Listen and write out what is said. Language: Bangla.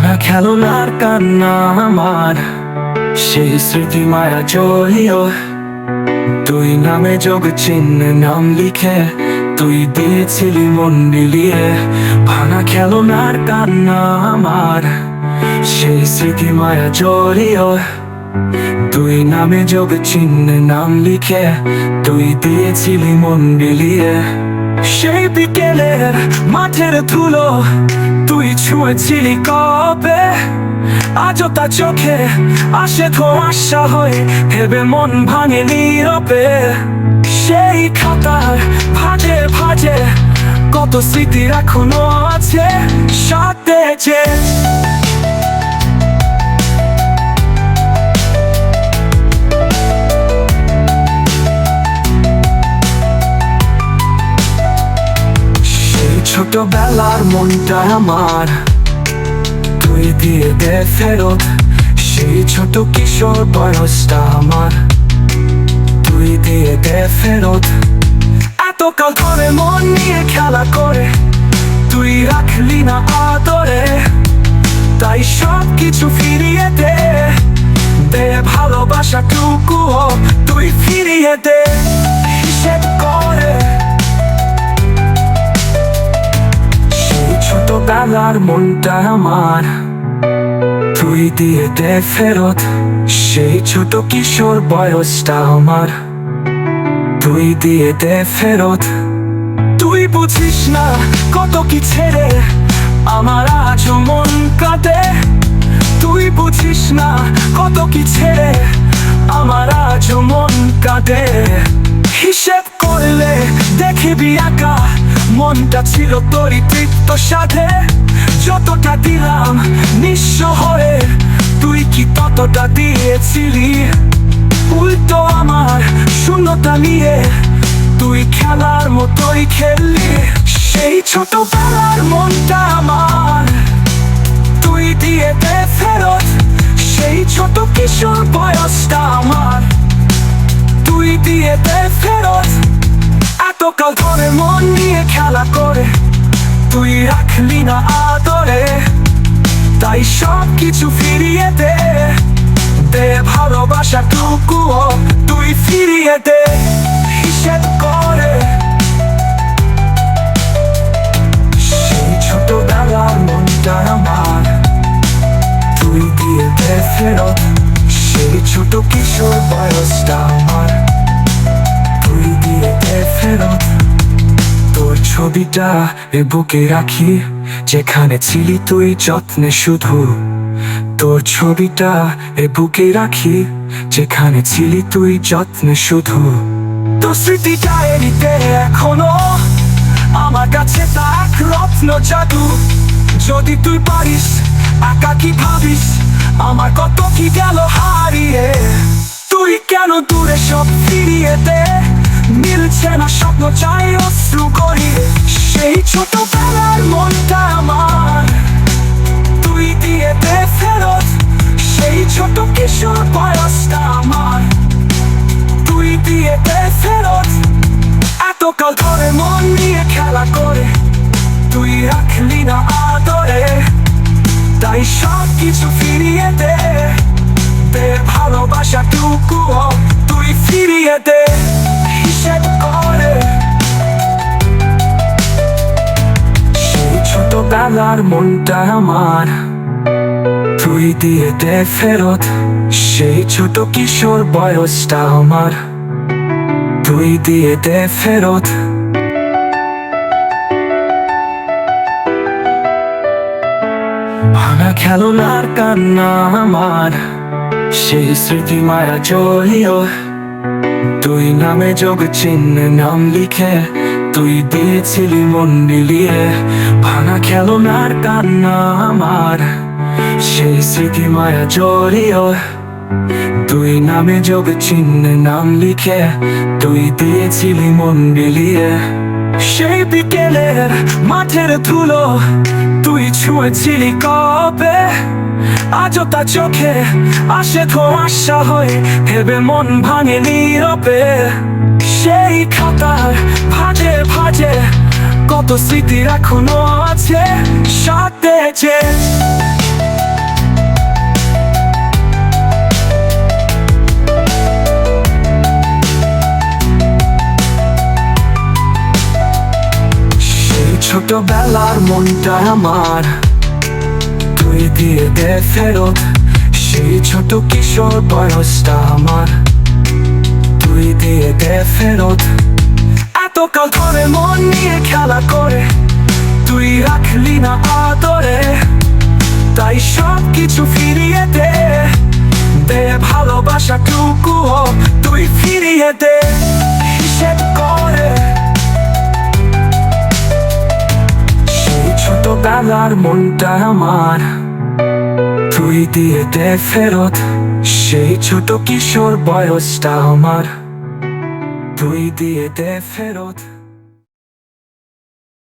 ভাঙা খেলনার কান্না আমার, সেই স্মৃতি মায়া জড়িয়ে। তুই নামে যোগ চিহ্নে নাম লিখে তুই দিয়েছিলি মন মিলিয়ে। ভাঙা খেলনার কান্না আমার, সেই স্মৃতি মায়া জড়িয়ে। তুই নামে যোগ চিহ্নে নাম লিখে তুই দিয়েছিলি মন মিলিয়ে। সেই বিকেলের মাঠের ধুলো তুই ছুঁয়েছিলি কবে, আজও তা চোখে আসে ধোঁয়াশা হয়ে, ভেবে মন ভাঙে নীরবে। সেই খাতার ভাঁজে ভাঁজে কত স্মৃতি এখনো আছে সাথে যে। ছোটবেলার মনটা আমার, তুই দিয়ে দে ফেরত। সেই ছোট কিশোর বয়সটা আমার, তুই দিয়ে দে ফেরত। এতকাল ধরে মন নিয়ে খেলা করে তুই রাখলি না আদরে, তাই সব কিছু ফিরিয়ে দে। দে ভালোবাসাটুকুও তুই ফিরিয়ে দে হিসেব করে। ছোটবেলার মনটা আমার, তুই দিয়ে দে ফেরত। সেই ছোট কিশোর বয়সটা আমার, তুই দিয়ে দে ফেরত। তুই বুঝিস না কত কি ছেড়ে আমার আজও মন কাঁদে। তুই বুঝিস না কত কি ছেড়ে আমার আজও মন কাঁদে। হিসেব করলে দেখিবি একা মনটা ছিল তোরই তৃপ্ত সাথে। যতটা দিলাম নিঃস্ব হয়ে তুই কি ততটা দিয়েছিলি। উল্টো আমার শূন্যতা নিয়ে তুই খেলার মতোই খেললি। সেই ছোটবেলার মনটা আমার, তুই দিয়ে দে ফেরত। সেই ছোট কিশোর বয়সটা আমার, তুই দিয়ে দে ফেরত। এতকাল ধরে মন নিয়ে খেলা করে তুই রাখলি না আদরে, তাই সব কিছু ফিরিয়ে দে। দে ভালোবাসাটুকুও তুই ফিরিয়ে দে হিসেব করে। সেই ছোটবেলার মনটা আমার, তুই দিয়ে দে ফেরত। সেই ছোট কিশোর বয়সটা আমার, তুই দিয়ে দে ফেরত। তোর ছবিটা এ বুকে রাখি, যেখানে ছিলি তুই যত্নে শুধু। তোর ছবিটা এ বুকে রাখি, যেখানে ছিলি তুই যত্নে শুধু। তোর স্মৃতিটা এদিকে এখনো আমার কাছে তা এক রত্ন জাদু। যদি তুই পারিস একা কি ভাবিস আমার কত কি গেল হারিয়ে। তুই কেন দূরে সব ফিরিয়ে দে, মিলছে না স্বপ্ন চাই অশ্রু করি। সেই ছোটবেলার মনটা আমার, তুই দিয়ে দে ফেরত। সেই ছোট কিশোর বয়সটা আমার, তুই দিয়ে দে ফেরত। এতকাল ধরে মন নিয়ে খেলা করে তুই রাখলি না আদরে, তাই সব কিছু ফিরিয়ে দে। দে ভালোবাসাটুকুও তুই ফিরিয়ে দে হিসেব করে। সেই ছোটবেলার মনটা আমার, তুই দিয়ে দে ফেরত। সেই ছোট কিশোর বয়সটা আমার, তুই দিয়ে দে ফেরত। ভাঙা খেলনার কান্না আমার, সেই স্মৃতি মায়া জড়িয়ে। তুই নামে যোগ চিহ্নে নাম লিখে তুই দিয়েছিলি মন মিলিয়ে। ভাঙা খেলনার কান্না আমার, সেই স্মৃতি মায়া জড়িয়ে। তুই নামে যোগ চিহ্নে নাম লিখে তুই দিয়েছিলি মন মিলিয়ে। সেই বিকেলের মাঠের ধুলো তুই ছুঁয়েছিলি কবে, আজও তা চোখে আসে ধোঁয়াশা হয়ে, ভেবে মন ভাঙে নীরবে। সেই খাতার ভাঁজে ভাঁজে কত স্মৃতি এখনো আছে সাথে যে। ছোটবেলার মনটা আমার, তুই দিয়ে দে ফেরত। সেই ছোট কিশোর বয়সটা আমার, তুই দিয়ে দে ফেরত। এতকাল ধরে মন নিয়ে খেলা করে তুই রাখলি না আদরে, তাই সব কিছু ফিরিয়ে দে, দে ভালোবাসাটুকুও তুই ফিরিয়ে দে হিসেব করে। সেই ছোটবেলার মনটা আমার, তুই দিয়ে দে ফেরত। সেই ছোট কিশোর বয়সটা আমার, তুই দিয়ে দে ফেরত।